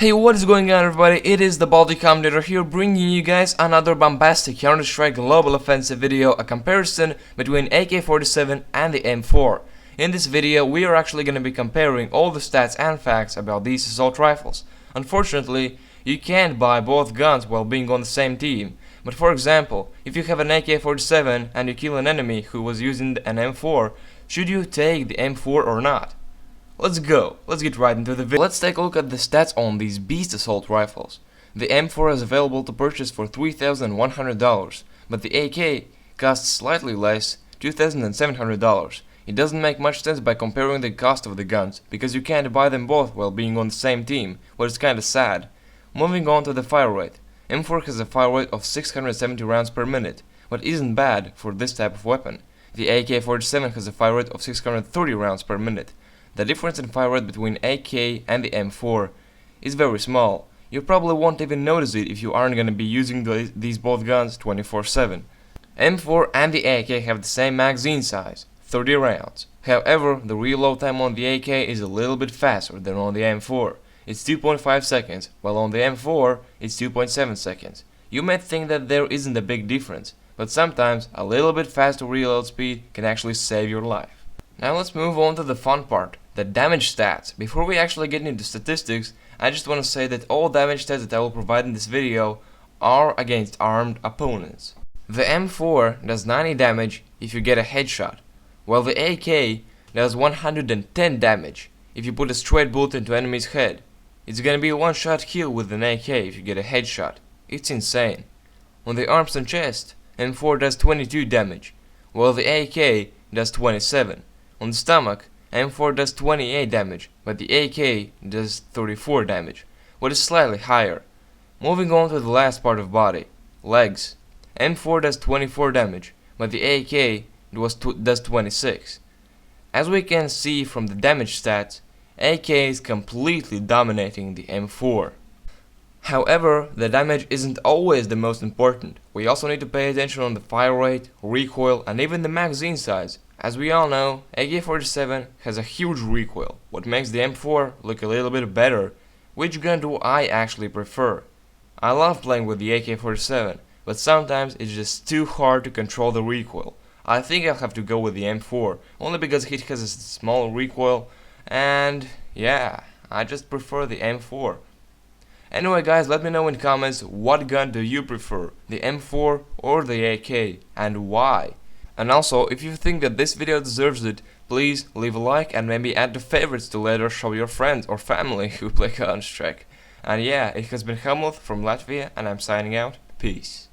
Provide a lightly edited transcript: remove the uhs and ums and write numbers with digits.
Hey, what is going on, everybody? It is the Baltic Commentator here, bringing you guys another bombastic Counter-Strike Global Offensive video, a comparison between AK47 and the M4. In this video, we are actually going to be comparing all the stats and facts about these assault rifles. Unfortunately, you can't buy both guns while being on the same team. But for example, if you have an AK47 and you kill an enemy who was using an M4, should you take the M4 or not? Let's go. Let's get right into the video. Let's take a look at the stats on these beast assault rifles. The M4 is available to purchase for $3,100, but the AK costs slightly less, $2,700. It doesn't make much sense by comparing the cost of the guns, because you can't buy them both while being on the same team, which is kinda sad. Moving on to the fire rate. M4 has a fire rate of 670 rounds per minute, but isn't bad for this type of weapon. The AK47 has a fire rate of 630 rounds per minute. The difference in fire rate between AK and the M4 is very small. You probably won't even notice it if you aren't gonna be using these both guns 24/7. M4 and the AK have the same magazine size, 30 rounds. However, the reload time on the AK is a little bit faster than on the M4. It's 2.5 seconds, while on the M4 it's 2.7 seconds. You might think that there isn't a big difference, but sometimes a little bit faster reload speed can actually save your life. Now let's move on to the fun part, the damage stats. Before we actually get into statistics, I just want to say that all damage stats that I will provide in this video are against armed opponents. The M4 does 90 damage if you get a headshot, while the AK does 110 damage if you put a straight bullet into enemy's head. It's gonna be a one-shot kill with an AK if you get a headshot. It's insane. On the arms and chest, M4 does 22 damage, while the AK does 27. On the stomach, M4 does 28 damage, but the AK does 34 damage, what is slightly higher. Moving on to the last part of body, legs. M4 does 24 damage, but the AK does 26. As we can see from the damage stats, AK is completely dominating the M4. However, the damage isn't always the most important. We also need to pay attention on the fire rate, recoil, and even the magazine size. As we all know, AK47 has a huge recoil, what makes the M4 look a little bit better. Which gun do I actually prefer? I love playing with the AK47, but sometimes it's just too hard to control the recoil. I think I'll have to go with the M4, only because it has a small recoil, and yeah, I just prefer the M4. Anyway guys, let me know in comments what gun do you prefer, the M4 or the AK, and why. And also, if you think that this video deserves it, please leave a like and maybe add to favorites to later show your friends or family who play Counter-Strike. And yeah, it has been Helmut from Latvia, and I'm signing out. Peace.